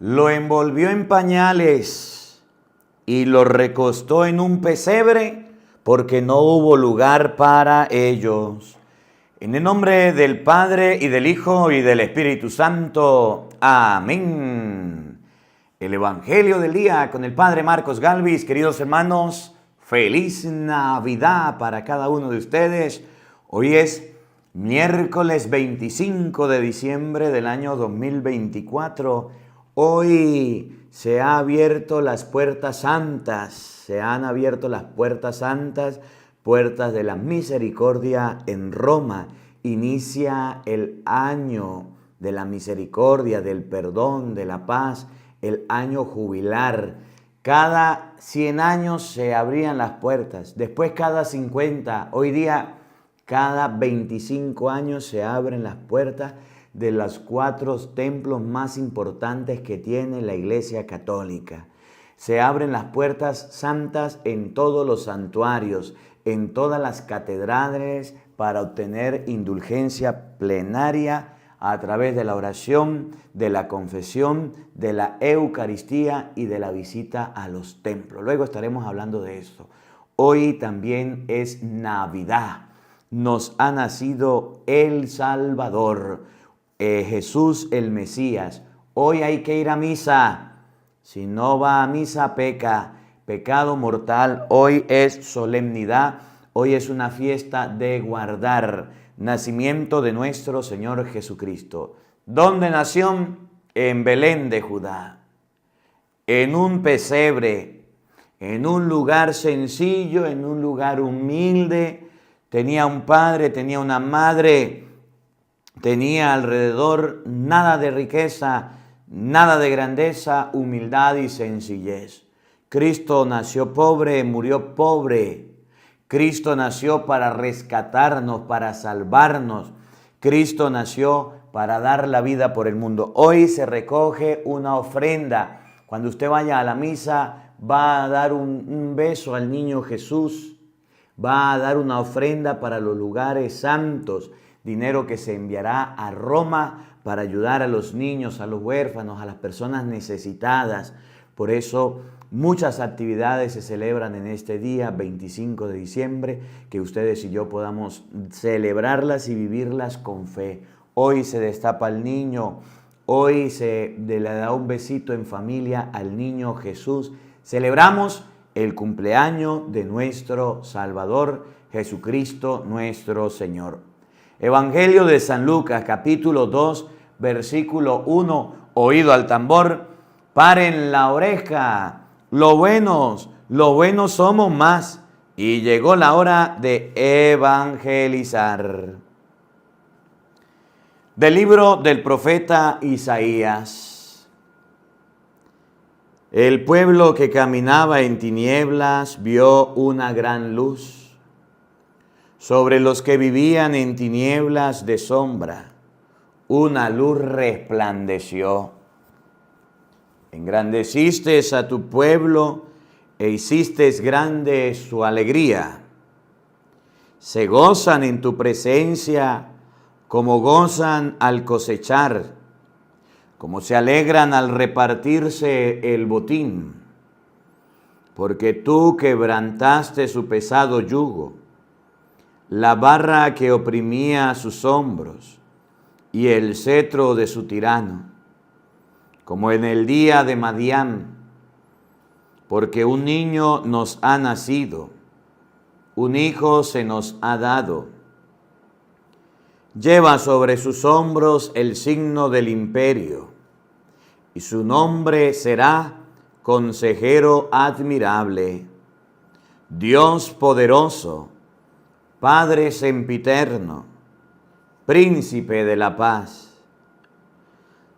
lo envolvió en pañales y lo recostó en un pesebre porque no hubo lugar para ellos. En el nombre del Padre y del Hijo y del Espíritu Santo. Amén. El Evangelio del día con el Padre Marcos Galvis. Queridos hermanos, feliz Navidad para cada uno de ustedes. Hoy es miércoles 25 de diciembre del año 2024. Hoy se han abierto las puertas santas, puertas de la misericordia en Roma. Inicia el año de la misericordia, del perdón, de la paz, el año jubilar. Cada 100 años se abrían las puertas, después cada 50, hoy día cada 25 años se abren las puertas de los 4 templos más importantes que tiene la Iglesia Católica. Se abren las puertas santas en todos los santuarios, en todas las catedrales, para obtener indulgencia plenaria a través de la oración, de la confesión, de la Eucaristía y de la visita a los templos. Luego estaremos hablando de esto. Hoy también es Navidad. Nos ha nacido el Salvador, Jesús el Mesías. Hoy hay que ir a misa. Si no va a misa, peca. Pecado mortal. Hoy es solemnidad. Hoy es una fiesta de guardar. Nacimiento de nuestro Señor Jesucristo. ¿Dónde nació? En Belén de Judá. En un pesebre, en un lugar sencillo, en un lugar humilde. Tenía un padre, tenía una madre, tenía alrededor nada de riqueza, nada de grandeza, humildad y sencillez. Cristo nació pobre, murió pobre. Cristo nació para rescatarnos, para salvarnos. Cristo nació para dar la vida por el mundo. Hoy se recoge una ofrenda. Cuando usted vaya a la misa, va a dar un beso al niño Jesús. Va a dar una ofrenda para los lugares santos. Dinero que se enviará a Roma para ayudar a los niños, a los huérfanos, a las personas necesitadas. Por eso muchas actividades se celebran en este día, 25 de diciembre, que ustedes y yo podamos celebrarlas y vivirlas con fe. Hoy se destapa al niño, hoy se le da un besito en familia al niño Jesús. Celebramos el cumpleaños de nuestro Salvador, Jesucristo nuestro Señor. Evangelio de San Lucas, capítulo 2, versículo 1. Oído al tambor, paren la oreja. Lo buenos somos más. Y llegó la hora de evangelizar. Del libro del profeta Isaías. El pueblo que caminaba en tinieblas vio una gran luz. Sobre los que vivían en tinieblas de sombra, una luz resplandeció. Engrandeciste a tu pueblo e hiciste grande su alegría. Se gozan en tu presencia como gozan al cosechar, como se alegran al repartirse el botín. Porque tú quebrantaste su pesado yugo, la barra que oprimía sus hombros y el cetro de su tirano, como en el día de Madián, porque un niño nos ha nacido, un hijo se nos ha dado. Lleva sobre sus hombros el signo del imperio, y su nombre será Consejero Admirable, Dios Poderoso, Padre Sempiterno, Príncipe de la Paz,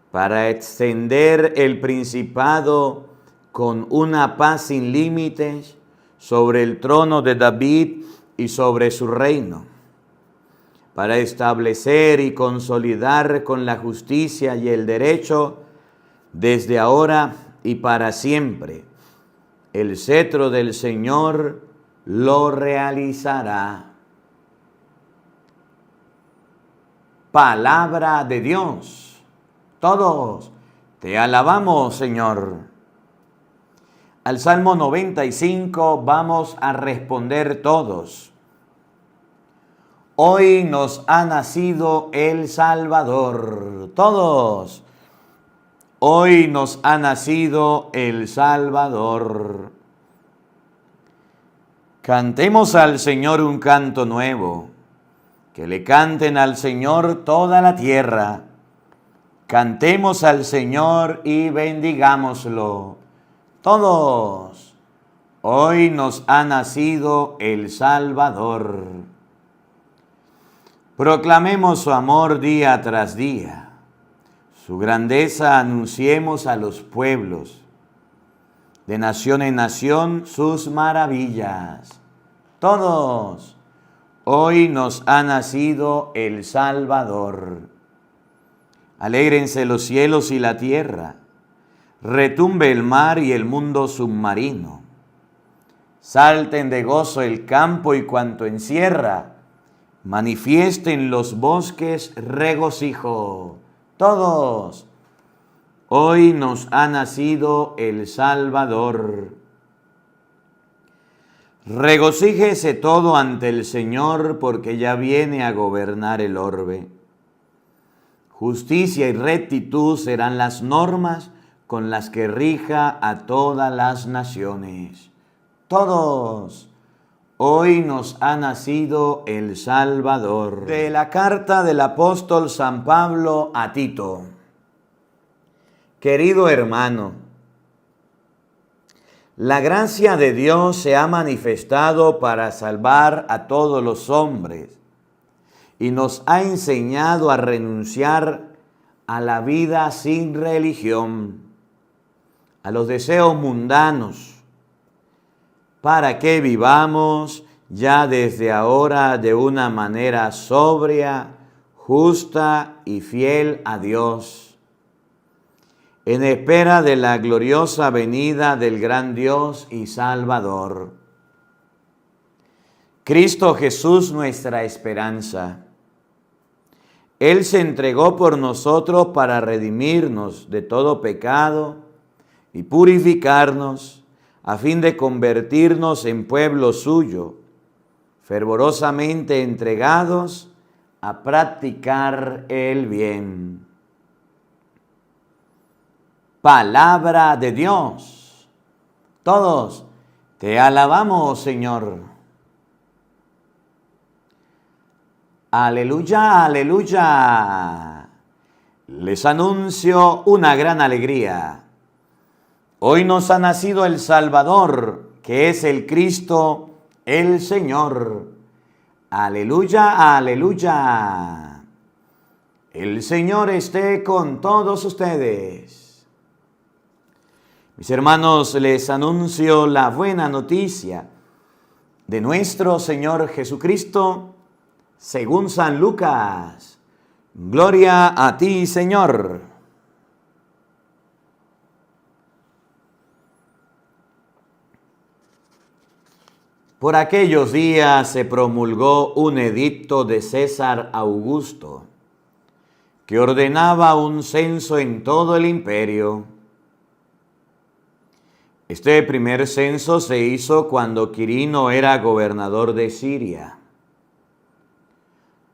para extender el principado con una paz sin límites sobre el trono de David y sobre su reino, para establecer y consolidar con la justicia y el derecho desde ahora y para siempre. El cetro del Señor lo realizará. Palabra de Dios. Todos Te alabamos, Señor. Al Salmo 95 vamos a responder todos. Hoy nos ha nacido el Salvador. Todos. Hoy nos ha nacido el Salvador. Cantemos al Señor un canto nuevo. Que le canten al Señor toda la tierra. Cantemos al Señor y bendigámoslo. Todos. Hoy nos ha nacido el Salvador. Proclamemos su amor día tras día. Su grandeza anunciemos a los pueblos. De nación en nación sus maravillas. Todos. Hoy nos ha nacido el Salvador. Alégrense los cielos y la tierra. Retumbe el mar y el mundo submarino. Salten de gozo el campo y cuanto encierra. Manifiesten los bosques regocijo. Todos. Hoy nos ha nacido el Salvador. Regocíjese todo ante el Señor, porque ya viene a gobernar el orbe. Justicia y rectitud serán las normas con las que rija a todas las naciones. Todos. Hoy nos ha nacido el Salvador. De la carta del apóstol San Pablo a Tito. Querido hermano, la gracia de Dios se ha manifestado para salvar a todos los hombres y nos ha enseñado a renunciar a la vida sin religión, a los deseos mundanos, para que vivamos ya desde ahora de una manera sobria, justa y fiel a Dios, en espera de la gloriosa venida del gran Dios y Salvador. Cristo Jesús, nuestra esperanza. Él se entregó por nosotros para redimirnos de todo pecado y purificarnos, a fin de convertirnos en pueblo suyo, fervorosamente entregados a practicar el bien. Palabra de Dios. Todos te alabamos, Señor. Aleluya, aleluya. Les anuncio una gran alegría. Hoy nos ha nacido el Salvador, que es el Cristo, el Señor. Aleluya, aleluya. El Señor esté con todos ustedes. Mis hermanos, les anuncio la buena noticia de nuestro Señor Jesucristo, según San Lucas. Gloria a ti, Señor. Por aquellos días se promulgó un edicto de César Augusto, que ordenaba un censo en todo el imperio. Este primer censo se hizo cuando Quirino era gobernador de Siria.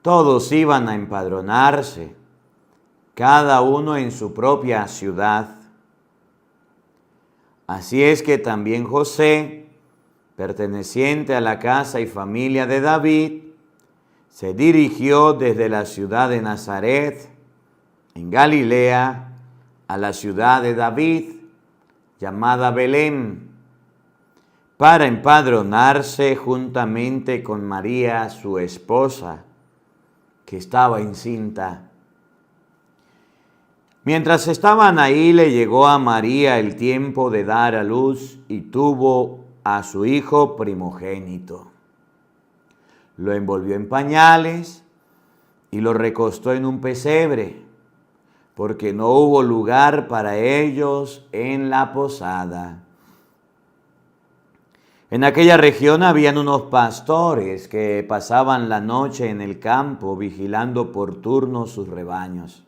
Todos iban a empadronarse, cada uno en su propia ciudad. Así es que también José, perteneciente a la casa y familia de David, se dirigió desde la ciudad de Nazaret, en Galilea, a la ciudad de David, llamada Belén, para empadronarse juntamente con María, su esposa, que estaba encinta. Mientras estaban ahí, le llegó a María el tiempo de dar a luz y tuvo a su hijo primogénito. Lo envolvió en pañales y lo recostó en un pesebre, porque no hubo lugar para ellos en la posada. En aquella región habían unos pastores que pasaban la noche en el campo vigilando por turno sus rebaños.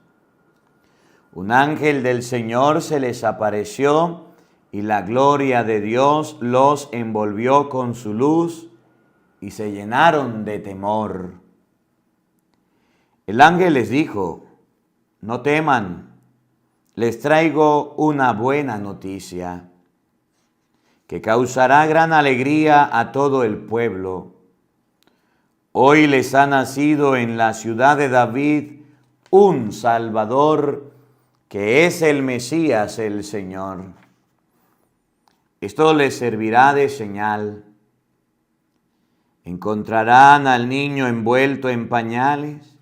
un ángel del Señor se les apareció y la gloria de Dios los envolvió con su luz y se llenaron de temor. El ángel les dijo: no teman, les traigo una buena noticia que causará gran alegría a todo el pueblo. Hoy les ha nacido en la ciudad de David un Salvador, que es el Mesías, el Señor. Esto les servirá de señal. Encontrarán al niño envuelto en pañales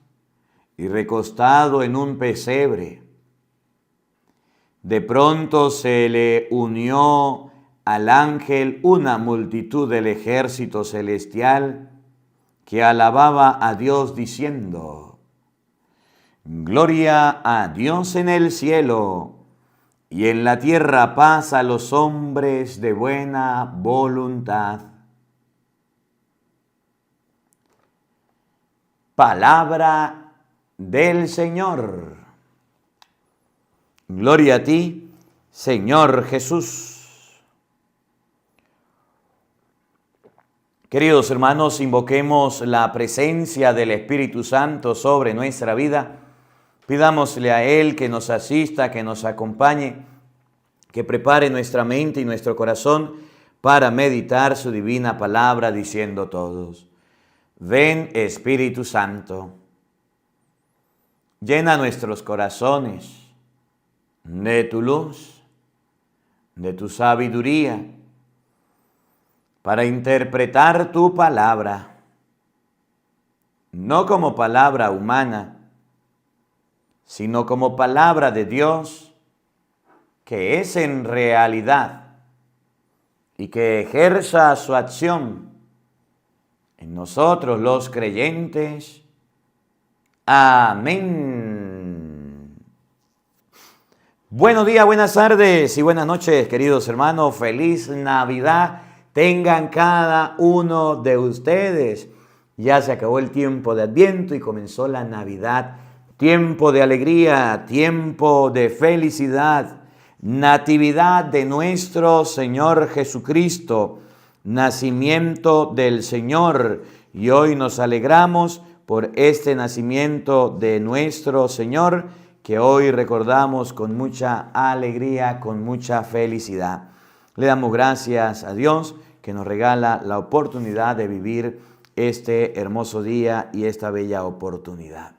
y recostado en un pesebre. De pronto se le unió al ángel una multitud del ejército celestial que alababa a Dios diciendo: gloria a Dios en el cielo y en la tierra paz a los hombres de buena voluntad. Palabra del Señor. Gloria a ti, Señor Jesús. Queridos hermanos, invoquemos la presencia del Espíritu Santo sobre nuestra vida. Pidámosle a Él que nos asista, que nos acompañe, que prepare nuestra mente y nuestro corazón para meditar su divina palabra, diciendo todos: ven, Espíritu Santo, llena nuestros corazones de tu luz, de tu sabiduría, para interpretar tu palabra, no como palabra humana, sino como palabra de Dios, que es en realidad y que ejerza su acción en nosotros los creyentes. Amén. Buenos días, buenas tardes y buenas noches, queridos hermanos. Feliz Navidad tengan cada uno de ustedes. Ya se acabó el tiempo de Adviento y comenzó la Navidad. Tiempo de alegría, tiempo de felicidad, natividad de nuestro Señor Jesucristo, nacimiento del Señor. Y hoy nos alegramos por este nacimiento de nuestro Señor, que hoy recordamos con mucha alegría, con mucha felicidad. Le damos gracias a Dios que nos regala la oportunidad de vivir este hermoso día y esta bella oportunidad.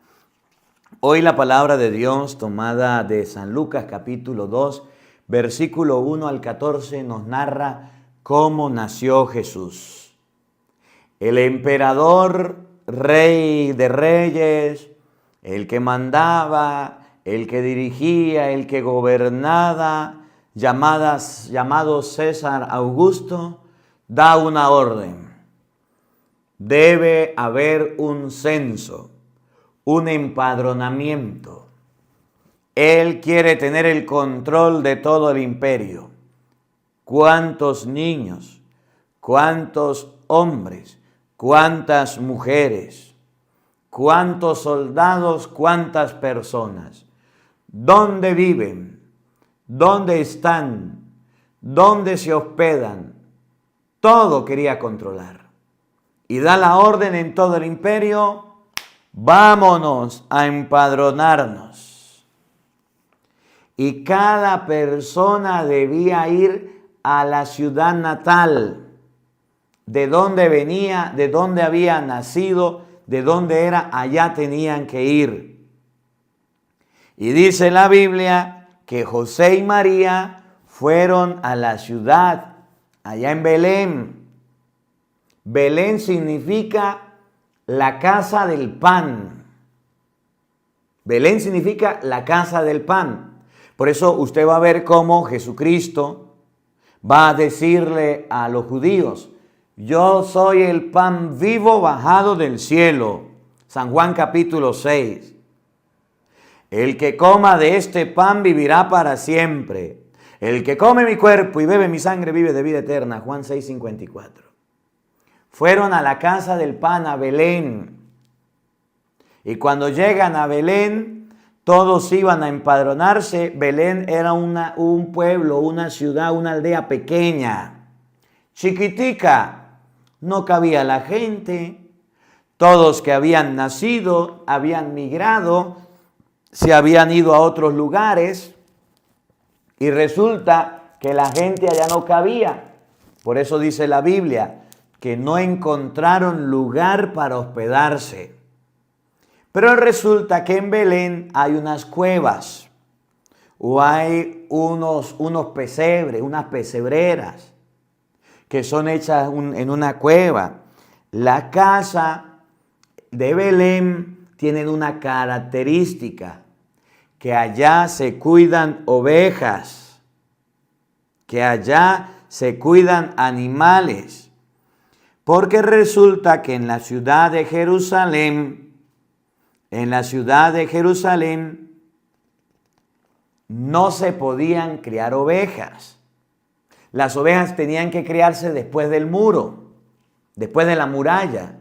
Hoy la palabra de Dios tomada de San Lucas capítulo 2, versículo 1 al 14 nos narra cómo nació Jesús. El emperador, rey de reyes, el que mandaba, el que dirigía, el que gobernaba, llamado César Augusto, da una orden. Debe haber un censo, un empadronamiento. Él quiere tener el control de todo el imperio. ¿Cuántos niños? ¿Cuántos hombres? ¿Cuántas mujeres? ¿Cuántos soldados? ¿Cuántas personas? ¿Dónde viven? ¿Dónde están? ¿Dónde se hospedan? Todo quería controlar. Y da la orden en todo el imperio: vámonos a empadronarnos. Y cada persona debía ir a la ciudad natal, de donde venía, de donde había nacido, de donde era, allá tenían que ir. Y dice la Biblia que José y María fueron a la ciudad, allá en Belén. Belén significa la casa del pan. Belén significa la casa del pan. Por eso usted va a ver cómo Jesucristo va a decirle a los judíos: yo soy el pan vivo bajado del cielo. San Juan capítulo 6. El que coma de este pan vivirá para siempre. El que come mi cuerpo y bebe mi sangre vive de vida eterna. Juan 6:54. Fueron a la casa del pan, a Belén. Y cuando llegan a Belén, Todos iban a empadronarse. Belén era un pueblo, una ciudad, una aldea pequeña, chiquitica. No cabía la gente. Todos que habían nacido, habían migrado, se habían ido a otros lugares. Y resulta que la gente allá no cabía. Por eso dice la Biblia que no encontraron lugar para hospedarse. Pero resulta que en Belén hay unas cuevas o hay unos pesebres, unas pesebreras que son hechas en una cueva. La casa de Belén tiene una característica, que allá se cuidan ovejas, que allá se cuidan animales, porque resulta que en la ciudad de Jerusalén, no se podían criar ovejas. Las ovejas tenían que criarse después del muro, después de la muralla.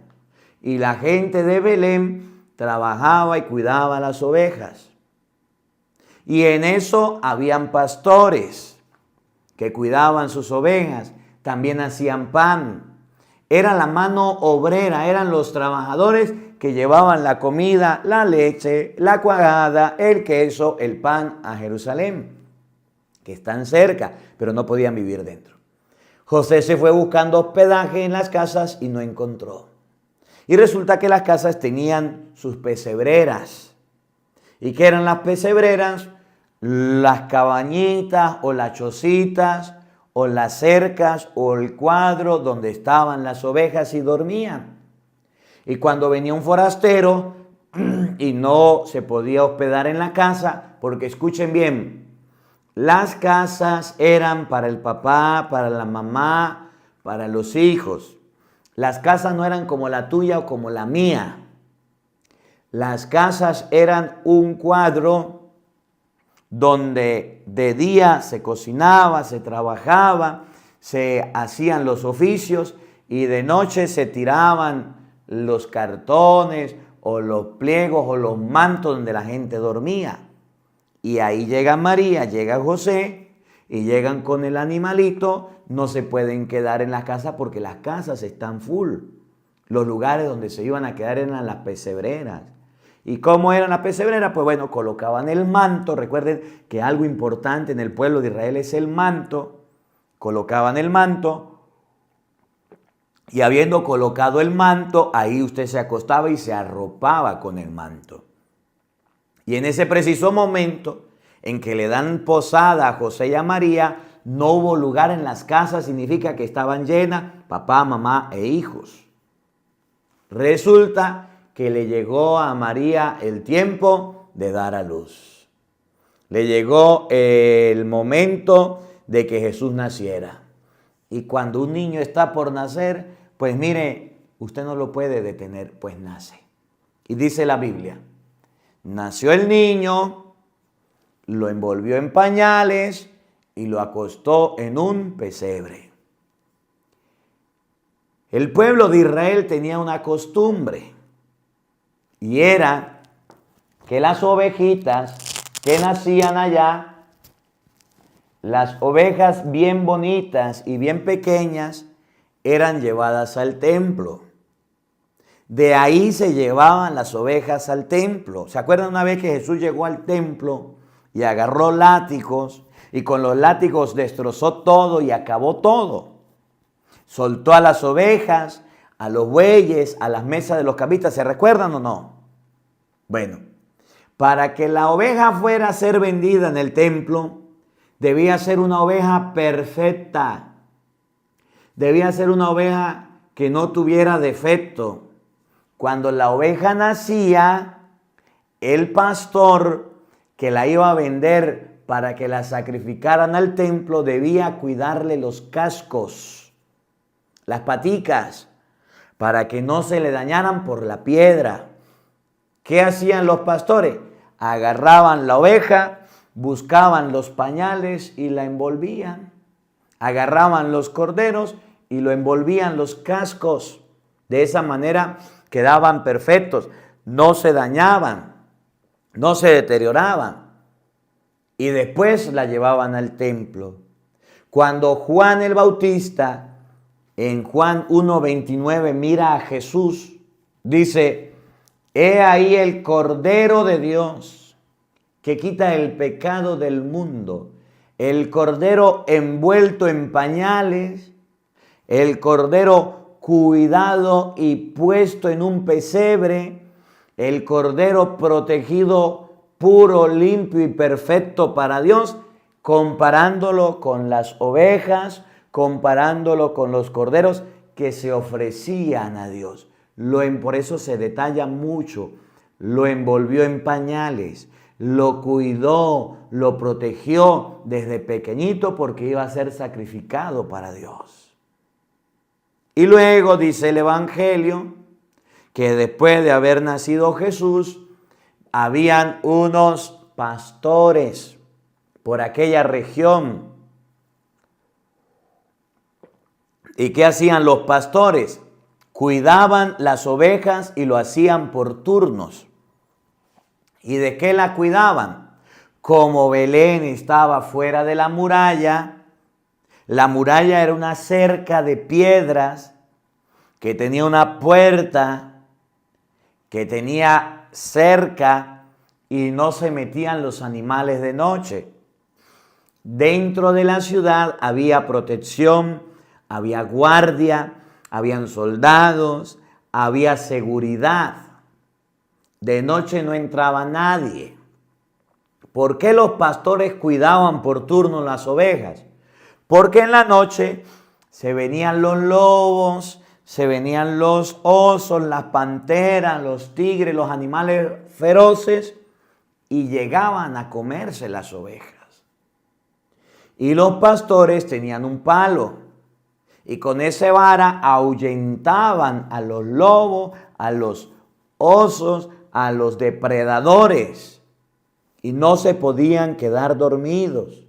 Y la gente de Belén trabajaba y cuidaba las ovejas. Y en eso habían pastores que cuidaban sus ovejas, también hacían pan. Era la mano obrera, eran los trabajadores que llevaban la comida, la leche, la cuajada, el queso, el pan a Jerusalén, que están cerca, pero no podían vivir dentro. José se fue buscando hospedaje en las casas y no encontró. Y resulta que las casas tenían sus pesebreras. ¿Y qué eran las pesebreras? Las cabañitas o las chocitas o las cercas o el cuadro donde estaban las ovejas y dormían. Y cuando venía un forastero y no se podía hospedar en la casa, porque escuchen bien, las casas eran para el papá, para la mamá, para los hijos. Las casas no eran como la tuya o como la mía. Las casas eran un cuadro donde de día se cocinaba, se trabajaba, se hacían los oficios y de noche se tiraban los cartones o los pliegos o los mantos donde la gente dormía. Y ahí llega María, llega José y llegan con el animalito. No se pueden quedar en las casas porque las casas están full. Los lugares donde se iban a quedar eran las pesebreras. ¿Y cómo eran las pesebreras? Pues bueno, colocaban el manto. Recuerden que algo importante en el pueblo de Israel es el manto. Colocaban el manto. Y habiendo colocado el manto, ahí usted se acostaba y se arropaba con el manto. Y en ese preciso momento en que le dan posada a José y a María, no hubo lugar en las casas, significa que estaban llenas, papá, mamá e hijos. Resulta que le llegó a María el tiempo de dar a luz. Le llegó el momento de que Jesús naciera. Y cuando un niño está por nacer, pues mire, usted no lo puede detener, pues nace. Y dice la Biblia, nació el niño, lo envolvió en pañales y lo acostó en un pesebre. El pueblo de Israel tenía una costumbre y era que las ovejitas que nacían allá, las ovejas bien bonitas y bien pequeñas, eran llevadas al templo. De ahí se llevaban las ovejas al templo. ¿Se acuerdan una vez que Jesús llegó al templo y agarró látigos y con los látigos destrozó todo y acabó todo? Soltó a las ovejas, a los bueyes, a las mesas de los cambistas. ¿Se recuerdan o no? Bueno, para que la oveja fuera a ser vendida en el templo, debía ser una oveja perfecta. Debía ser una oveja que no tuviera defecto. Cuando la oveja nacía, el pastor que la iba a vender para que la sacrificaran al templo debía cuidarle los cascos, las paticas, para que no se le dañaran por la piedra. ¿Qué hacían los pastores? Agarraban la oveja, buscaban los pañales y la envolvían. Agarraban los corderos y lo envolvían los cascos. De esa manera quedaban perfectos, no se dañaban. no se deterioraban. Y después la llevaban al templo. Cuando Juan el Bautista, en Juan 1:29, mira a Jesús, dice: he ahí el Cordero de Dios que quita el pecado del mundo. El Cordero envuelto en pañales, el Cordero cuidado y puesto en un pesebre, el Cordero protegido, puro, limpio y perfecto para Dios, comparándolo con las ovejas, comparándolo con los corderos que se ofrecían a Dios. Por eso se detalla mucho. Lo envolvió en pañales, lo cuidó, lo protegió desde pequeñito porque iba a ser sacrificado para Dios. Y luego dice el Evangelio que después de haber nacido Jesús, habían unos pastores por aquella región. ¿Y qué hacían los pastores? Cuidaban las ovejas y lo hacían por turnos. ¿Y de qué la cuidaban? Como Belén estaba fuera de la muralla era una cerca de piedras que tenía una puerta, que tenía cerca y no se metían los animales de noche. Dentro de la ciudad había protección, había guardia, habían soldados, había seguridad. De noche no entraba nadie. ¿Por qué los pastores cuidaban por turno las ovejas? Porque en la noche se venían los lobos, se venían los osos, las panteras, los tigres, los animales feroces y llegaban a comerse las ovejas. Y los pastores tenían un palo y con esa vara ahuyentaban a los lobos, a los osos, a los depredadores y no se podían quedar dormidos.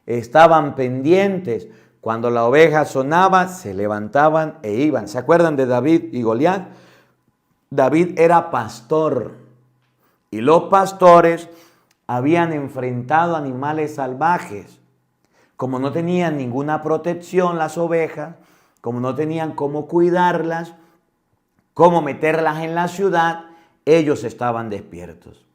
Estaban pendientes. Cuando la oveja sonaba, se levantaban e iban. ¿Se acuerdan de David y Goliat? David era pastor y los pastores habían enfrentado animales salvajes. Como no tenían ninguna protección las ovejas, como no tenían cómo cuidarlas, cómo meterlas en la ciudad, ellos estaban despiertos.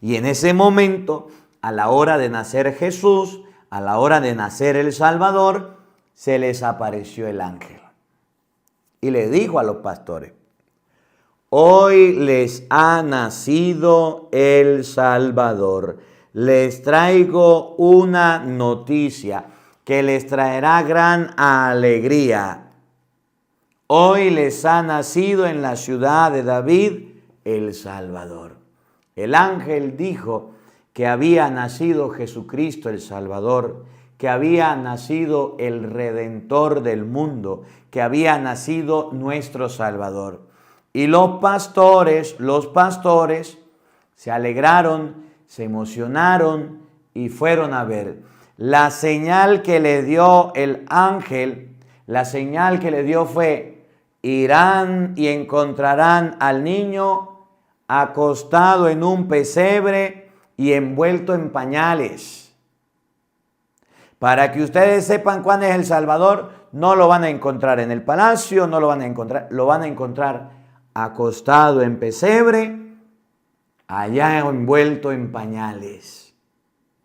Y en ese momento, a la hora de nacer Jesús, a la hora de nacer el Salvador, se les apareció el ángel. Y le dijo a los pastores: hoy les ha nacido el Salvador. Les traigo una noticia que les traerá gran alegría. Hoy les ha nacido en la ciudad de David el Salvador. El ángel dijo que había nacido Jesucristo el Salvador, que había nacido el Redentor del mundo, que había nacido nuestro Salvador. Y los pastores se alegraron, se emocionaron y fueron a ver. La señal que le dio el ángel, la señal que le dio fue: irán y encontrarán al niño acostado en un pesebre y envuelto en pañales. Para que ustedes sepan cuál es el Salvador, no lo van a encontrar en el palacio, no lo van a encontrar acostado en pesebre, allá envuelto en pañales.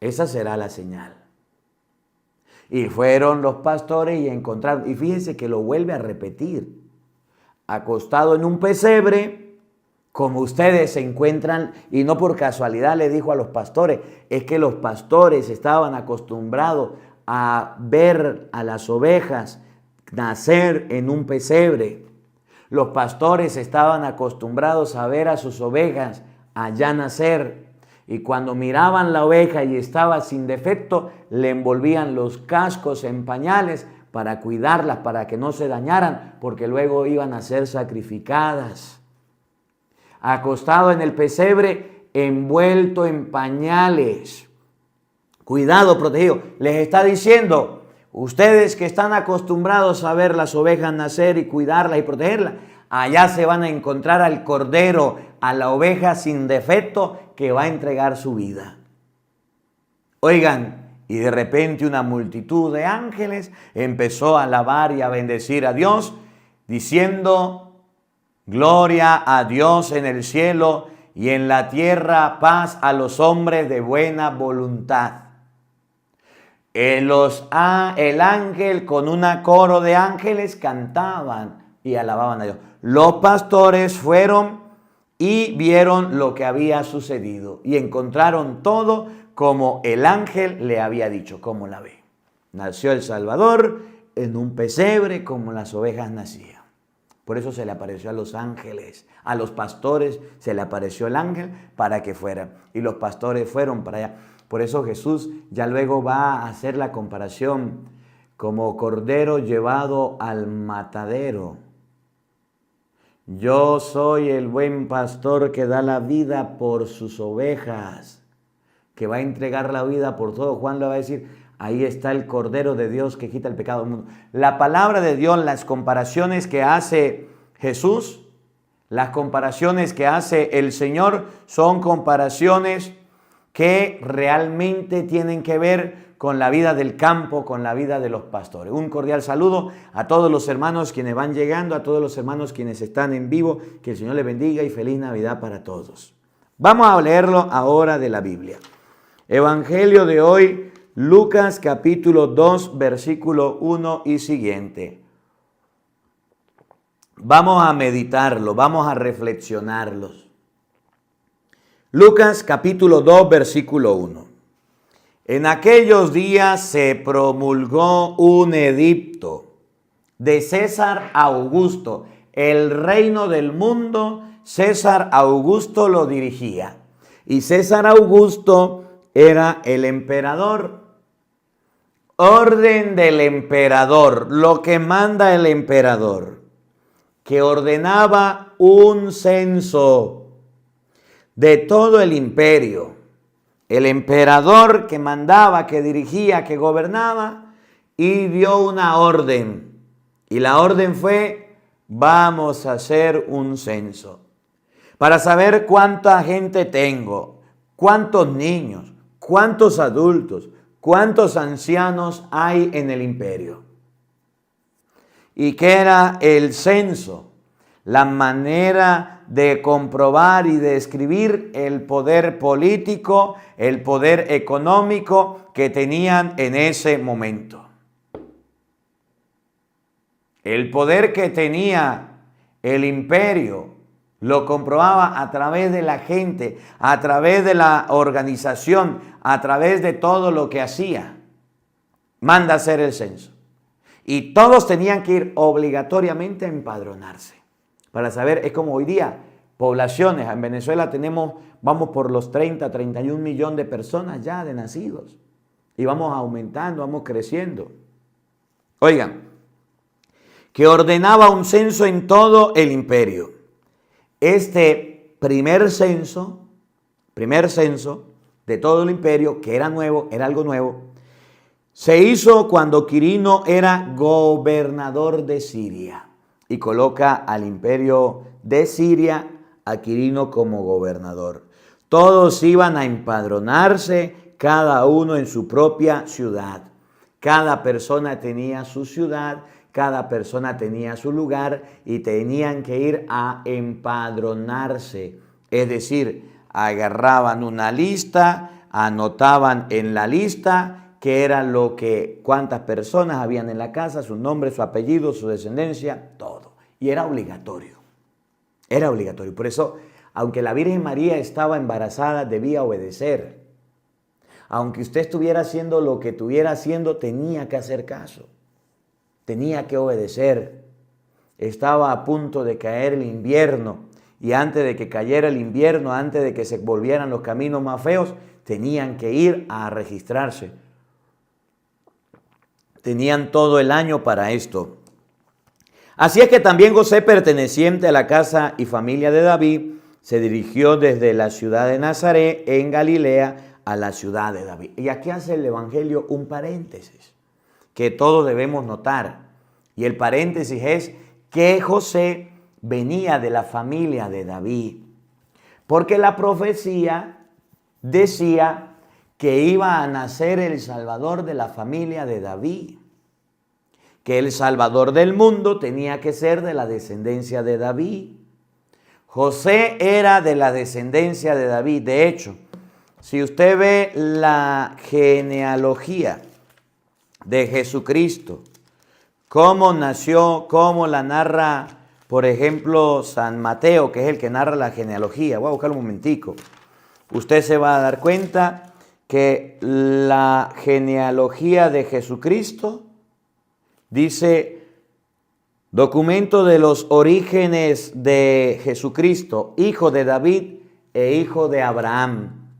Esa será la señal. Y fueron los pastores y encontraron, y fíjense que lo vuelve a repetir, acostado en un pesebre, como ustedes se encuentran, y no por casualidad le dijo a los pastores, es que los pastores estaban acostumbrados a ver a las ovejas nacer en un pesebre. Los pastores estaban acostumbrados a ver a sus ovejas allá nacer. Y cuando miraban la oveja y estaba sin defecto, le envolvían los cascos en pañales para cuidarlas, para que no se dañaran, porque luego iban a ser sacrificadas. Acostado en el pesebre, envuelto en pañales. Cuidado, protegido. Les está diciendo, ustedes que están acostumbrados a ver las ovejas nacer y cuidarlas y protegerlas, allá se van a encontrar al cordero, a la oveja sin defecto, que va a entregar su vida. Oigan, y de repente una multitud de ángeles empezó a alabar y a bendecir a Dios, diciendo: gloria a Dios en el cielo y en la tierra paz a los hombres de buena voluntad. El ángel con una coro de ángeles cantaban y alababan a Dios. Los pastores fueron y vieron lo que había sucedido y encontraron todo como el ángel le había dicho. ¿Cómo la ve? Nació el Salvador en un pesebre como las ovejas nacían. Por eso se le apareció a los ángeles, a los pastores se le apareció el ángel para que fueran. Y los pastores fueron para allá. Por eso Jesús ya luego va a hacer la comparación como cordero llevado al matadero. Yo soy el buen pastor que da la vida por sus ovejas, que va a entregar la vida por todo. Juan le va a decir: ahí está el Cordero de Dios que quita el pecado del mundo. La palabra de Dios, las comparaciones que hace Jesús, las comparaciones que hace el Señor, son comparaciones que realmente tienen que ver con la vida del campo, con la vida de los pastores. Un cordial saludo a todos los hermanos quienes van llegando, a todos los hermanos quienes están en vivo. Que el Señor les bendiga y feliz Navidad para todos. Vamos a leerlo ahora de la Biblia. Evangelio de hoy, Lucas capítulo 2, versículo 1 y siguiente. Vamos a meditarlo, vamos a reflexionarlos. Lucas capítulo 2, versículo 1. En aquellos días se promulgó un edicto de César Augusto. El reino del mundo, César Augusto lo dirigía. Y César Augusto era el emperador. Orden del emperador, lo que manda el emperador, que ordenaba un censo de todo el imperio. El emperador que mandaba, que dirigía, que gobernaba, y dio una orden. Y la orden fue: vamos a hacer un censo para saber cuánta gente tengo, cuántos niños, cuántos adultos, cuántos ancianos hay en el imperio. ¿Y qué era el censo? La manera de comprobar y de describir el poder político, el poder económico que tenían en ese momento. El poder que tenía el imperio lo comprobaba a través de la gente, a través de la organización, a través de todo lo que hacía. Manda a hacer el censo. Y todos tenían que ir obligatoriamente a empadronarse. Para saber, es como hoy día, poblaciones. En Venezuela vamos por los 30, 31 millones de personas ya de nacidos. Y vamos aumentando, vamos creciendo. Oigan, que ordenaba un censo en todo el imperio. Este primer censo de todo el imperio, que era nuevo, era algo nuevo, se hizo cuando Quirino era gobernador de Siria. Y coloca al imperio de Siria a Quirino como gobernador. Todos iban a empadronarse, cada uno en su propia ciudad. Cada persona tenía su ciudad, cada persona tenía su lugar y tenían que ir a empadronarse. Es decir, agarraban una lista, anotaban en la lista qué era cuántas personas habían en la casa, su nombre, su apellido, su descendencia, todo. Y era obligatorio. Era obligatorio. Por eso, aunque la Virgen María estaba embarazada, debía obedecer. Aunque usted estuviera haciendo lo que estuviera haciendo, tenía que hacer caso. Tenía que obedecer. Estaba a punto de caer el invierno. Y antes de que cayera el invierno, antes de que se volvieran los caminos más feos, tenían que ir a registrarse. Tenían todo el año para esto. Así es que también José, perteneciente a la casa y familia de David, se dirigió desde la ciudad de Nazaret, en Galilea, a la ciudad de David. Y aquí hace el Evangelio un paréntesis que todos debemos notar. Y el paréntesis es que José venía de la familia de David. Porque la profecía decía que iba a nacer el Salvador de la familia de David, que el Salvador del mundo tenía que ser de la descendencia de David. José era de la descendencia de David. De hecho, si usted ve la genealogía de Jesucristo, cómo nació, cómo la narra, por ejemplo, San Mateo, que es el que narra la genealogía. Voy a buscar un momentico. Usted se va a dar cuenta que la genealogía de Jesucristo dice: documento de los orígenes de Jesucristo, hijo de David e hijo de Abraham.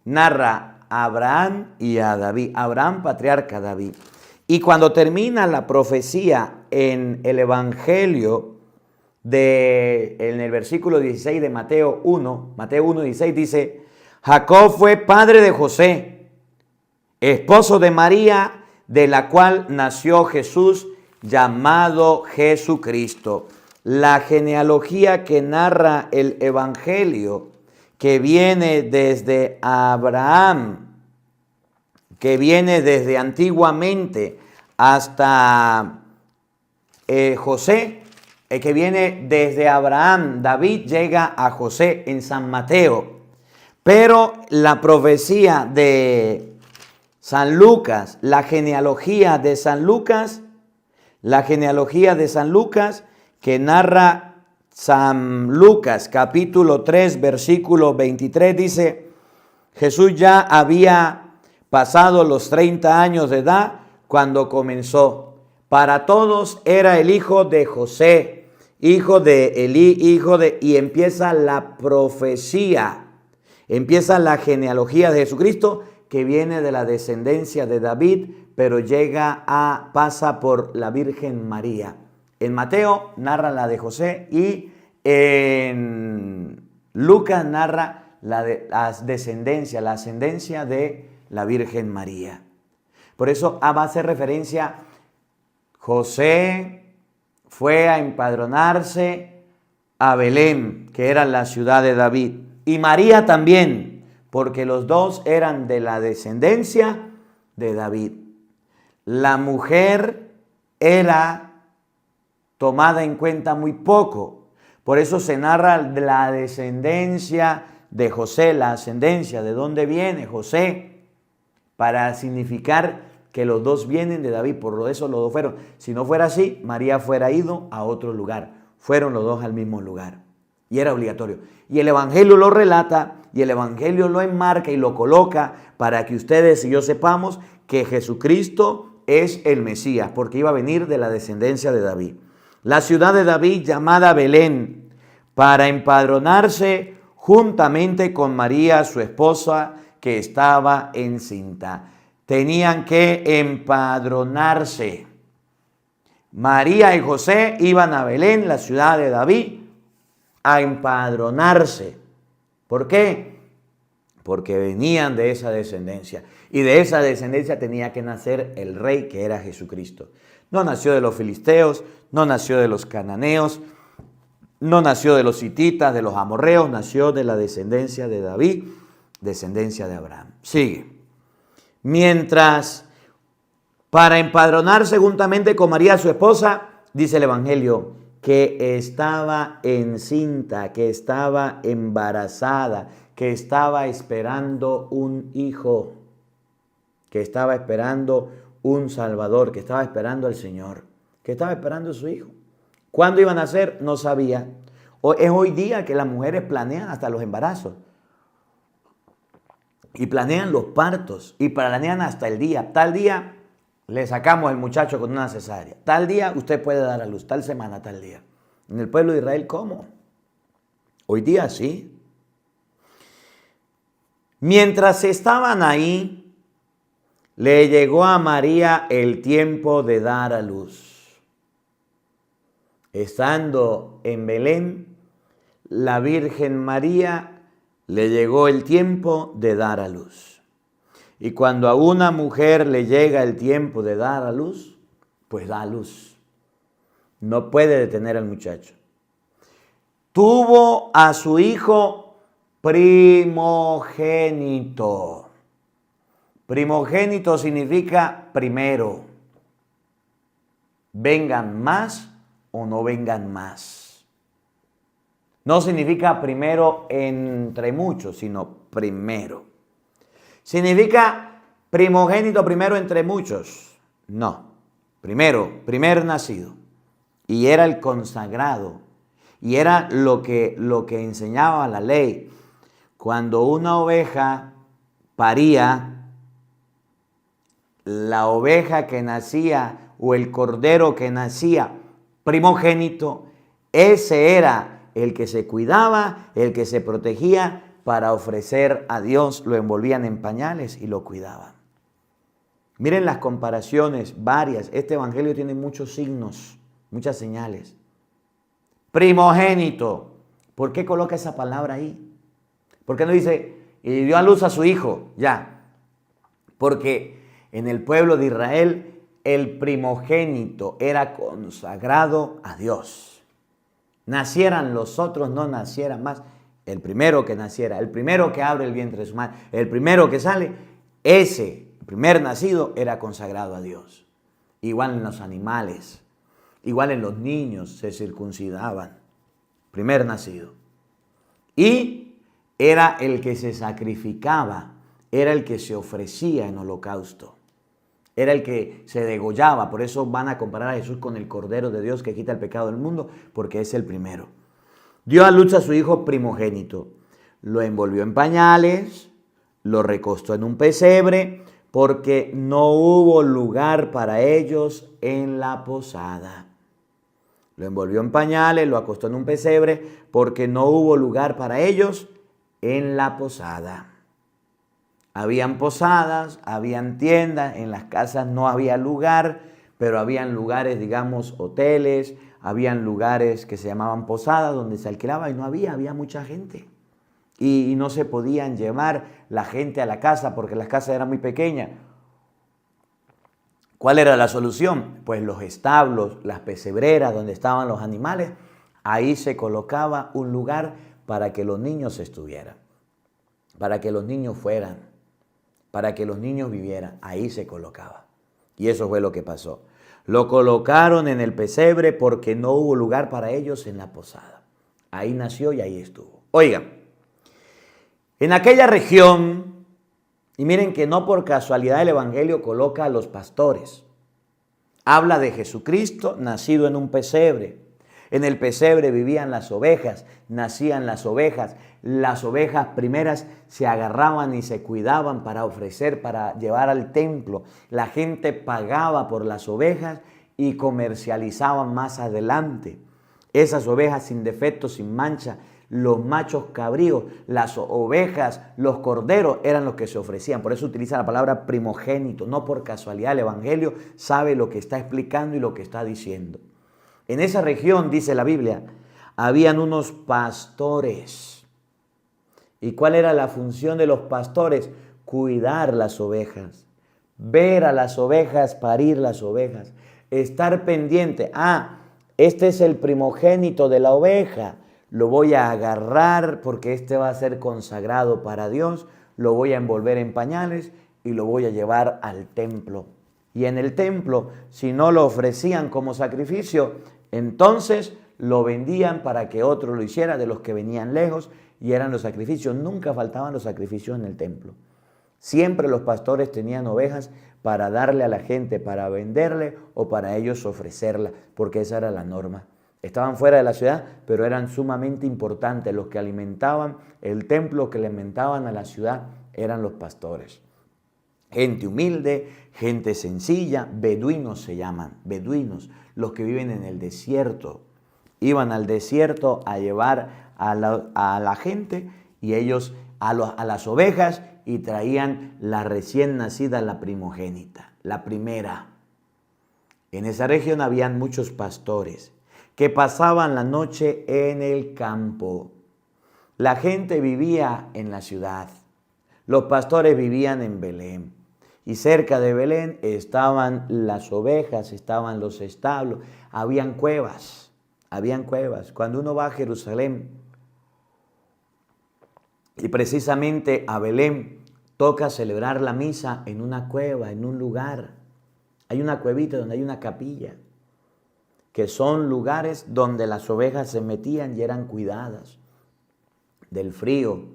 Narra a Abraham y a David. Abraham, patriarca David. Y cuando termina la profecía en el Evangelio, en el versículo 16 de Mateo 1:16 dice: Jacob fue padre de José, esposo de María, de la cual nació Jesús, llamado Jesucristo. La genealogía que narra el Evangelio, que viene desde Abraham, que viene desde antiguamente hasta José, que viene desde Abraham, David llega a José en San Mateo. Pero la profecía de San Lucas, la genealogía de San Lucas que narra San Lucas capítulo 3 versículo 23 dice: Jesús ya había pasado los 30 años de edad cuando comenzó. Para todos era el hijo de José, hijo de Elí, y empieza la profecía, empieza la genealogía de Jesucristo, que viene de la descendencia de David, pero pasa por la Virgen María. En Mateo narra la de José y en Lucas narra la ascendencia de la Virgen María. Por eso va a hacer referencia: José fue a empadronarse a Belén, que era la ciudad de David, y María también, porque los dos eran de la descendencia de David. La mujer era tomada en cuenta muy poco. Por eso se narra la descendencia de José, la ascendencia, de dónde viene José, para significar que los dos vienen de David. Por eso los dos fueron. Si no fuera así, María fuera ido a otro lugar. Fueron los dos al mismo lugar. Y era obligatorio. Y el Evangelio lo relata, y el Evangelio lo enmarca y lo coloca para que ustedes y yo sepamos que Jesucristo es el Mesías, porque iba a venir de la descendencia de David. La ciudad de David, llamada Belén, para empadronarse juntamente con María, su esposa, que estaba encinta. Tenían que empadronarse. María y José iban a Belén, la ciudad de David, a empadronarse. ¿Por qué? Porque venían de esa descendencia. Y de esa descendencia tenía que nacer el rey, que era Jesucristo. No nació de los filisteos, no nació de los cananeos, no nació de los hititas, de los amorreos, nació de la descendencia de David, descendencia de Abraham. Sigue. Mientras, para empadronarse juntamente con María, su esposa, dice el Evangelio, que estaba encinta, que estaba embarazada, que estaba esperando un hijo, que estaba esperando un Salvador, que estaba esperando al Señor, que estaba esperando a su hijo. ¿Cuándo iban a nacer? No sabía. Es hoy día que las mujeres planean hasta los embarazos. Y planean los partos. Y planean hasta el día. Tal día le sacamos el muchacho con una cesárea. Tal día usted puede dar a luz. Tal semana, tal día. En el pueblo de Israel, ¿cómo? Hoy día sí. Mientras estaban ahí, le llegó a María el tiempo de dar a luz. Estando en Belén, la Virgen María le llegó el tiempo de dar a luz. Y cuando a una mujer le llega el tiempo de dar a luz, pues da a luz. No puede detener al muchacho. Tuvo a su hijo primogénito. Primogénito significa primero. Vengan más o no vengan más. No significa primero entre muchos, sino primero. ¿Significa primogénito primero entre muchos? No. Primero, primer nacido. Y era el consagrado. Y era lo que enseñaba la ley. Cuando una oveja paría, la oveja que nacía o el cordero que nacía primogénito, ese era el que se cuidaba, el que se protegía para ofrecer a Dios. Lo envolvían en pañales y lo cuidaban. Miren las comparaciones varias. Este evangelio tiene muchos signos, muchas señales. Primogénito. ¿Por qué coloca esa palabra ahí? ¿Por qué no dice, y dio a luz a su hijo? Ya. Porque en el pueblo de Israel el primogénito era consagrado a Dios. Nacieran los otros, no nacieran más. El primero que naciera, el primero que abre el vientre de su madre, el primero que sale, ese primer nacido era consagrado a Dios. Igual en los animales, igual en los niños se circuncidaban. Primer nacido. Y era el que se sacrificaba, era el que se ofrecía en holocausto. Era el que se degollaba. Por eso van a comparar a Jesús con el Cordero de Dios que quita el pecado del mundo, porque es el primero. Dio a luz a su hijo primogénito. Lo envolvió en pañales, lo recostó en un pesebre, porque no hubo lugar para ellos en la posada. Lo envolvió en pañales, lo acostó en un pesebre, porque no hubo lugar para ellos en la posada. Habían posadas, habían tiendas, en las casas no había lugar, pero habían lugares, digamos, hoteles, habían lugares que se llamaban posadas donde se alquilaba y no había mucha gente. Y no se podían llevar la gente a la casa porque las casas eran muy pequeñas. ¿Cuál era la solución? Pues los establos, las pesebreras donde estaban los animales, ahí se colocaba un lugar para que los niños estuvieran, para que los niños fueran, para que los niños vivieran. Ahí se colocaba. Y eso fue lo que pasó. Lo colocaron en el pesebre porque no hubo lugar para ellos en la posada. Ahí nació y ahí estuvo. Oigan, en aquella región, y miren que no por casualidad el Evangelio coloca a los pastores. Habla de Jesucristo nacido en un pesebre. En el pesebre vivían las ovejas, nacían las ovejas. Las ovejas primeras se agarraban y se cuidaban para ofrecer, para llevar al templo. La gente pagaba por las ovejas y comercializaban más adelante. Esas ovejas sin defecto, sin mancha, los machos cabríos, las ovejas, los corderos eran los que se ofrecían. Por eso utiliza la palabra primogénito. No por casualidad el Evangelio sabe lo que está explicando y lo que está diciendo. En esa región, dice la Biblia, habían unos pastores. ¿Y cuál era la función de los pastores? Cuidar las ovejas, ver a las ovejas, parir las ovejas, estar pendiente. Este es el primogénito de la oveja. Lo voy a agarrar porque este va a ser consagrado para Dios. Lo voy a envolver en pañales y lo voy a llevar al templo. Y en el templo, si no lo ofrecían como sacrificio, entonces lo vendían para que otro lo hiciera de los que venían lejos y eran los sacrificios. Nunca faltaban los sacrificios en el templo. Siempre los pastores tenían ovejas para darle a la gente, para venderle o para ellos ofrecerla, porque esa era la norma. Estaban fuera de la ciudad, pero eran sumamente importantes. Los que alimentaban el templo, que alimentaban a la ciudad, eran los pastores. Gente humilde, gente sencilla, beduinos se llaman, beduinos, los que viven en el desierto. Iban al desierto a llevar a la gente y ellos a las ovejas y traían la recién nacida, la primogénita, la primera. En esa región habían muchos pastores que pasaban la noche en el campo. La gente vivía en la ciudad. Los pastores vivían en Belén. Y cerca de Belén estaban las ovejas, estaban los establos, habían cuevas. Cuando uno va a Jerusalén, Y precisamente a Belén toca celebrar la misa en una cueva, en un lugar. Hay una cuevita donde hay una capilla, que son lugares donde las ovejas se metían y eran cuidadas del frío,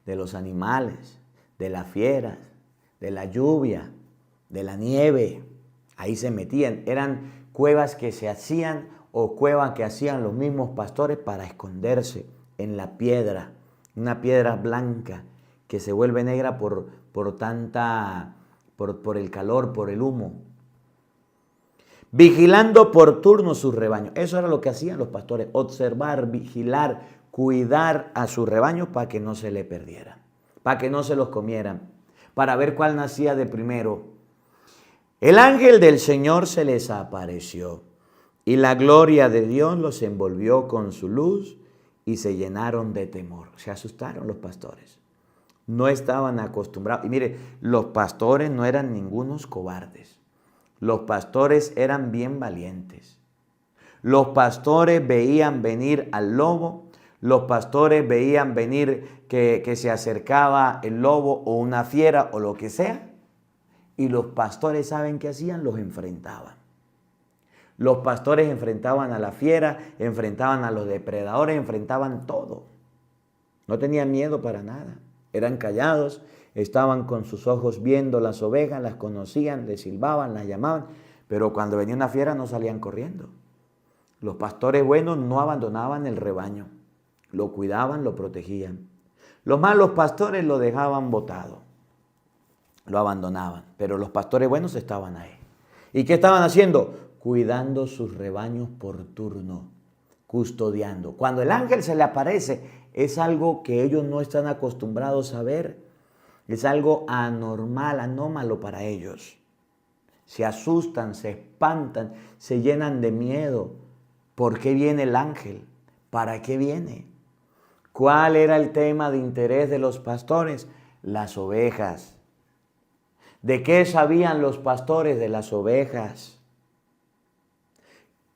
de los animales, de las fieras, de la lluvia, de la nieve. Ahí se metían. Eran cuevas que se hacían o cuevas que hacían los mismos pastores para esconderse en la piedra, una piedra blanca que se vuelve negra por el calor, por el humo. Vigilando por turno sus rebaños. Eso era lo que hacían los pastores, observar, vigilar, cuidar a sus rebaños para que no se le perdieran, para que no se los comieran, para ver cuál nacía de primero. El ángel del Señor se les apareció y la gloria de Dios los envolvió con su luz y se llenaron de temor. Se asustaron los pastores. No estaban acostumbrados. Y mire, los pastores no eran ningunos cobardes. Los pastores eran bien valientes. Los pastores veían venir al lobo. Los pastores veían venir que se acercaba el lobo o una fiera o lo que sea. Y los pastores, ¿saben qué hacían? Los enfrentaban. Los pastores enfrentaban a la fiera, enfrentaban a los depredadores, enfrentaban todo. No tenían miedo para nada. Eran callados, estaban con sus ojos viendo las ovejas, las conocían, les silbaban, las llamaban, pero cuando venía una fiera no salían corriendo. Los pastores buenos no abandonaban el rebaño, lo cuidaban, lo protegían. Los malos pastores lo dejaban botado, lo abandonaban, pero los pastores buenos estaban ahí. ¿Y qué estaban haciendo? Cuidando sus rebaños por turno, custodiando. Cuando el ángel se le aparece, es algo que ellos no están acostumbrados a ver. Es algo anormal, anómalo para ellos. Se asustan, se espantan, se llenan de miedo. ¿Por qué viene el ángel? ¿Para qué viene? ¿Cuál era el tema de interés de los pastores? Las ovejas. ¿De qué sabían los pastores? De las ovejas.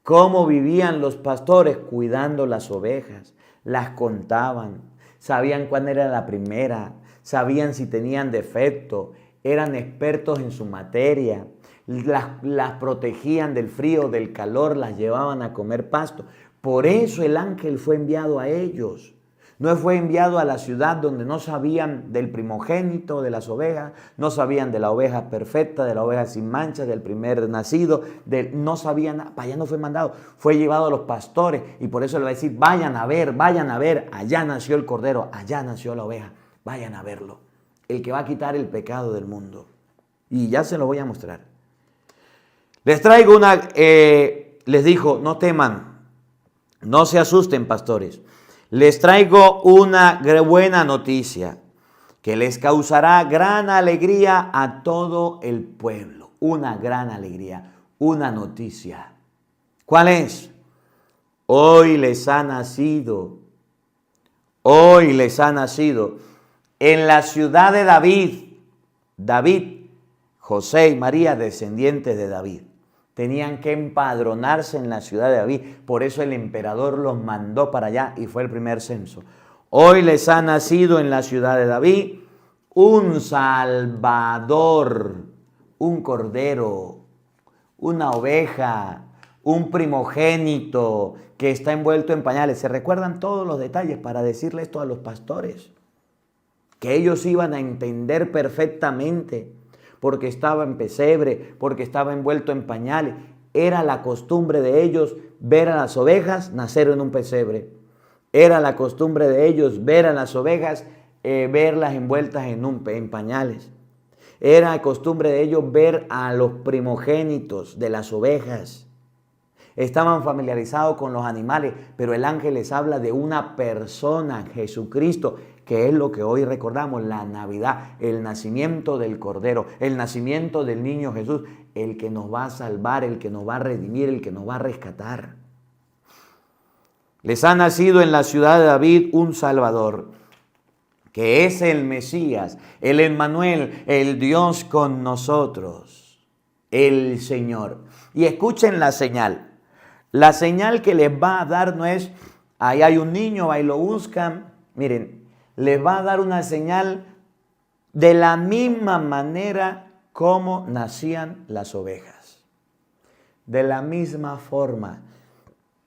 ¿Cómo vivían los pastores? Cuidando las ovejas. Las contaban, sabían cuándo era la primera, sabían si tenían defecto, eran expertos en su materia, las protegían del frío, del calor, las llevaban a comer pasto. Por eso el ángel fue enviado a ellos. No fue enviado a la ciudad donde no sabían del primogénito de las ovejas, no sabían de la oveja perfecta, de la oveja sin mancha, del primer nacido, no sabían nada. Para allá no fue mandado, fue llevado a los pastores y por eso le va a decir, vayan a ver, allá nació el cordero, allá nació la oveja, vayan a verlo. El que va a quitar el pecado del mundo. Y ya se lo voy a mostrar. Les traigo les dijo, no teman, no se asusten, pastores. Les traigo una buena noticia que les causará gran alegría a todo el pueblo. Una gran alegría, una noticia. ¿Cuál es? Hoy les ha nacido en la ciudad de David, José y María, descendientes de David. Tenían que empadronarse en la ciudad de David. Por eso el emperador los mandó para allá y fue el primer censo. Hoy les ha nacido en la ciudad de David un Salvador, un cordero, una oveja, un primogénito que está envuelto en pañales. ¿Se recuerdan todos los detalles para decirle esto a los pastores? Que ellos iban a entender perfectamente. Porque estaba en pesebre, porque estaba envuelto en pañales. Era la costumbre de ellos ver a las ovejas nacer en un pesebre. Era la costumbre de ellos ver a las ovejas, verlas envueltas en pañales. Era la costumbre de ellos ver a los primogénitos de las ovejas. Estaban familiarizados con los animales, pero el ángel les habla de una persona, Jesucristo, que es lo que hoy recordamos, la Navidad, el nacimiento del Cordero, el nacimiento del niño Jesús, el que nos va a salvar, el que nos va a redimir, el que nos va a rescatar. Les ha nacido en la ciudad de David un Salvador, que es el Mesías, el Emmanuel, el Dios con nosotros, el Señor. Y escuchen la señal. La señal que les va a dar no es, ahí hay un niño, ahí lo buscan. Miren, les va a dar una señal de la misma manera como nacían las ovejas. De la misma forma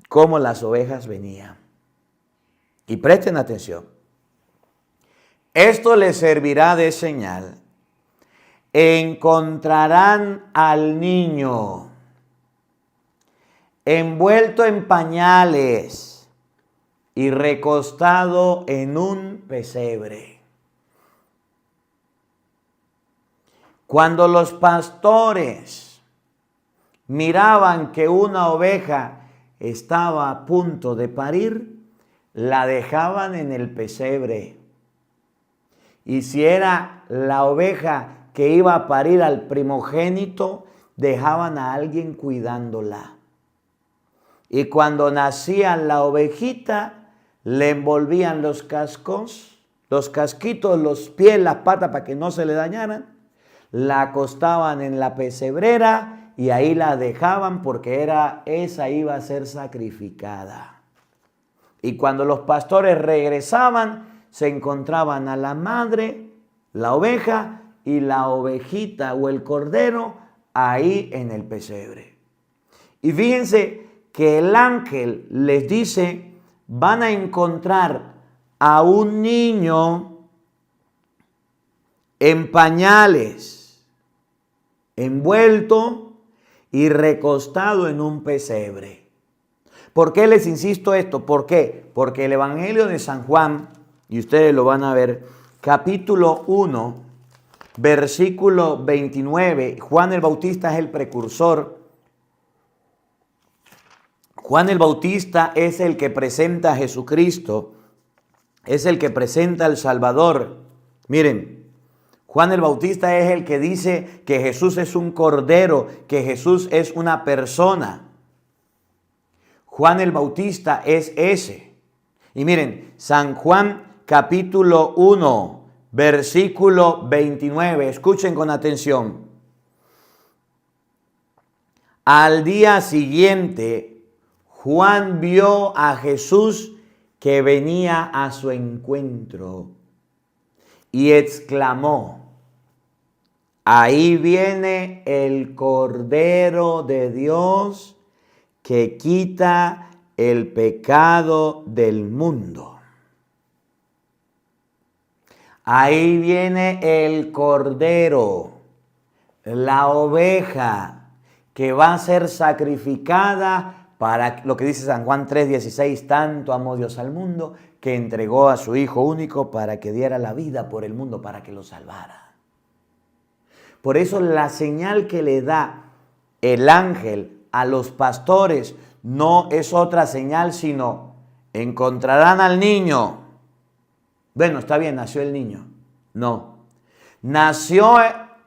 como las ovejas venían. Y presten atención. Esto les servirá de señal. Encontrarán al niño envuelto en pañales y recostado en un pesebre. Cuando los pastores miraban que una oveja estaba a punto de parir, la dejaban en el pesebre. Y si era la oveja que iba a parir al primogénito, dejaban a alguien cuidándola. Y cuando nacía la ovejita, le envolvían los cascos, los casquitos, los pies, las patas para que no se le dañaran. La acostaban en la pesebrera y ahí la dejaban porque esa iba a ser sacrificada. Y cuando los pastores regresaban, se encontraban a la madre, la oveja y la ovejita o el cordero ahí en el pesebre. Y fíjense que el ángel les dice, van a encontrar a un niño en pañales, envuelto y recostado en un pesebre. ¿Por qué les insisto esto? ¿Por qué? Porque el Evangelio de San Juan, y ustedes lo van a ver, capítulo 1, versículo 29, Juan el Bautista es el precursor. Juan el Bautista es el que presenta a Jesucristo, es el que presenta al Salvador. Miren, Juan el Bautista es el que dice que Jesús es un cordero, que Jesús es una persona. Juan el Bautista es ese. Y miren, San Juan capítulo 1, versículo 29, escuchen con atención. Al día siguiente, Juan vio a Jesús que venía a su encuentro y exclamó, ahí viene el Cordero de Dios que quita el pecado del mundo. Ahí viene el Cordero, la oveja que va a ser sacrificada para lo que dice San Juan 3:16, tanto amó Dios al mundo que entregó a su Hijo único para que diera la vida por el mundo, para que lo salvara. Por eso la señal que le da el ángel a los pastores no es otra señal, sino encontrarán al niño. Bueno, está bien, nació el niño. No. Nació,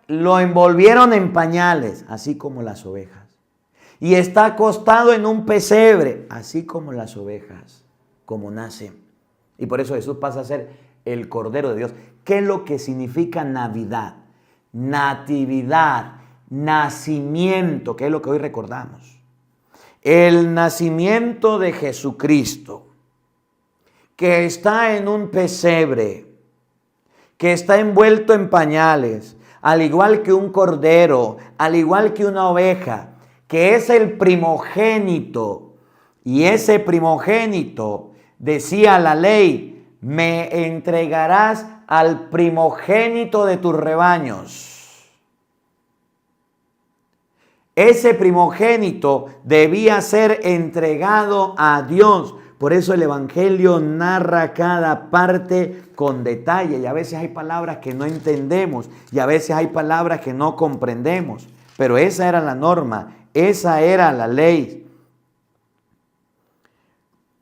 lo envolvieron en pañales, así como las ovejas. Y está acostado en un pesebre, así como las ovejas, como nacen. Y por eso Jesús pasa a ser el Cordero de Dios. ¿Qué es lo que significa Navidad? Natividad, nacimiento, que es lo que hoy recordamos. El nacimiento de Jesucristo, que está en un pesebre, que está envuelto en pañales, al igual que un cordero, al igual que una oveja, que es el primogénito. Y ese primogénito, decía la ley, me entregarás al primogénito de tus rebaños. Ese primogénito debía ser entregado a Dios. Por eso el Evangelio narra cada parte con detalle. Y a veces hay palabras que no entendemos. Y a veces hay palabras que no comprendemos. Pero esa era la norma. Esa era la ley.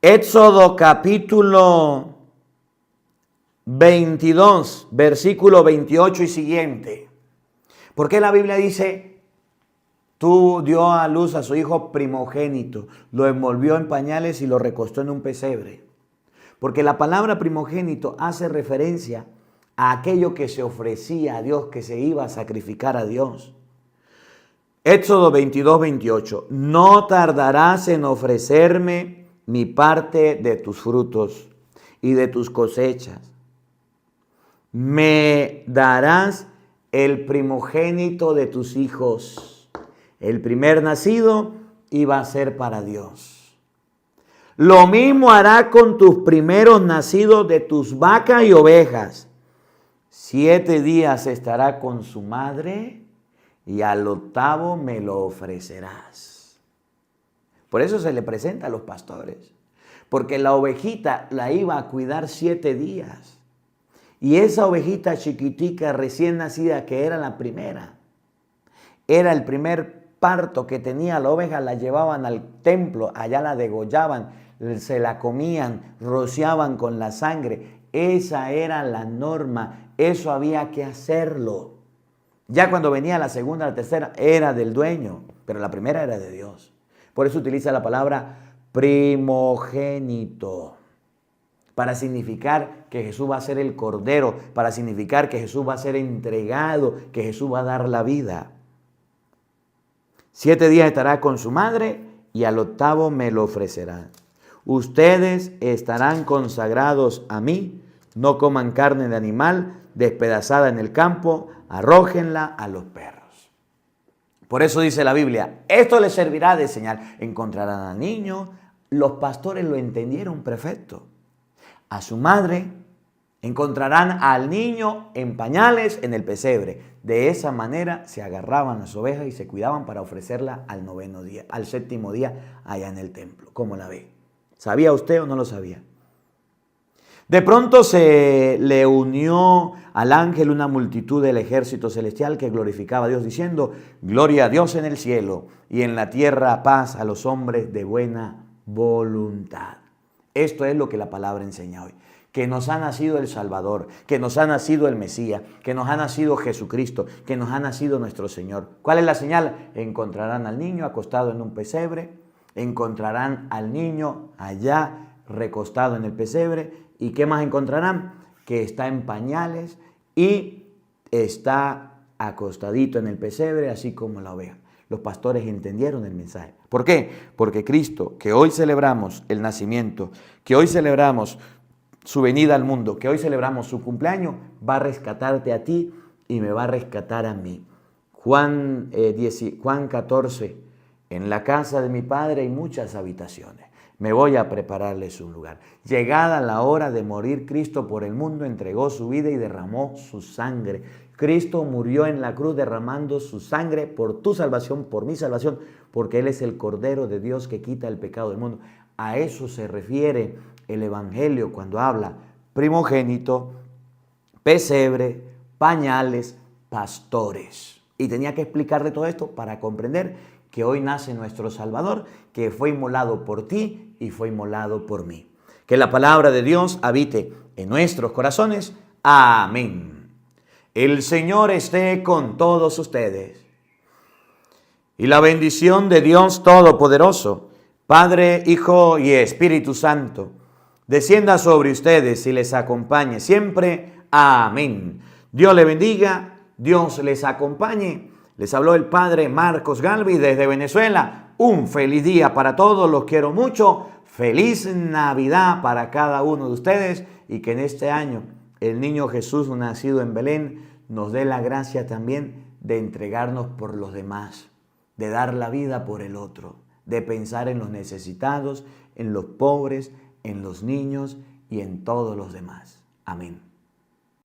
Éxodo capítulo 22, versículo 28 y siguiente. ¿Por qué la Biblia dice, tú dio a luz a su hijo primogénito, lo envolvió en pañales y lo recostó en un pesebre? Porque la palabra primogénito hace referencia a aquello que se ofrecía a Dios, que se iba a sacrificar a Dios. Éxodo 22, 28. No tardarás en ofrecerme mi parte de tus frutos y de tus cosechas. me darás el primogénito de tus hijos. El primer nacido iba a ser para Dios. Lo mismo hará con tus primeros nacidos de tus vacas y ovejas. 7 días estará con su madre y al 8º me lo ofrecerás. Por eso se le presenta a los pastores, porque la ovejita la iba a cuidar 7 días. Y esa ovejita chiquitica recién nacida, que era la primera, era el primer parto que tenía la oveja, la llevaban al templo, allá la degollaban, se la comían, rociaban con la sangre. Esa era la norma, eso había que hacerlo. Ya cuando venía la segunda, la tercera, era del dueño, pero la primera era de Dios. Por eso utiliza la palabra primogénito, para significar que Jesús va a ser el Cordero, para significar que Jesús va a ser entregado, que Jesús va a dar la vida. 7 días estará con su madre y al 8º me lo ofrecerá. Ustedes estarán consagrados a mí, no coman carne de animal despedazada en el campo, arrójenla a los perros. Por eso dice la Biblia, esto les servirá de señal. Encontrarán al niño. Los pastores lo entendieron perfecto. A su madre, encontrarán al niño en pañales en el pesebre. De esa manera se agarraban las ovejas y se cuidaban para ofrecerla al 9º día, al 7º día allá en el templo. ¿Cómo la ve? ¿Sabía usted o no lo sabía? De pronto se le unió al ángel una multitud del ejército celestial que glorificaba a Dios diciendo, gloria a Dios en el cielo y en la tierra paz a los hombres de buena voluntad. Esto es lo que la palabra enseña hoy, que nos ha nacido el Salvador, que nos ha nacido el Mesías, que nos ha nacido Jesucristo, que nos ha nacido nuestro Señor. ¿Cuál es la señal? Encontrarán al niño acostado en un pesebre, encontrarán al niño allá recostado en el pesebre. ¿Y qué más encontrarán? Que está en pañales y está acostadito en el pesebre, así como la oveja. Los pastores entendieron el mensaje. ¿Por qué? Porque Cristo, que hoy celebramos el nacimiento, que hoy celebramos su venida al mundo, que hoy celebramos su cumpleaños, va a rescatarte a ti y me va a rescatar a mí. Juan 14, en la casa de mi Padre hay muchas habitaciones. Me voy a prepararles un lugar. Llegada la hora de morir, Cristo por el mundo entregó su vida y derramó su sangre. Cristo murió en la cruz derramando su sangre por tu salvación, por mi salvación, porque Él es el Cordero de Dios que quita el pecado del mundo. A eso se refiere el Evangelio cuando habla primogénito, pesebre, pañales, pastores. Y tenía que explicarle todo esto para comprender que hoy nace nuestro Salvador, que fue inmolado por ti y fue inmolado por mí. Que la palabra de Dios habite en nuestros corazones. Amén. El Señor esté con todos ustedes. Y la bendición de Dios Todopoderoso, Padre, Hijo y Espíritu Santo, descienda sobre ustedes y les acompañe siempre. Amén. Dios les bendiga, Dios les acompañe. Les habló el Padre Marcos Galvis desde Venezuela. Un feliz día para todos, los quiero mucho. Feliz Navidad para cada uno de ustedes y que en este año el niño Jesús nacido en Belén nos dé la gracia también de entregarnos por los demás, de dar la vida por el otro, de pensar en los necesitados, en los pobres, en los niños y en todos los demás. Amén.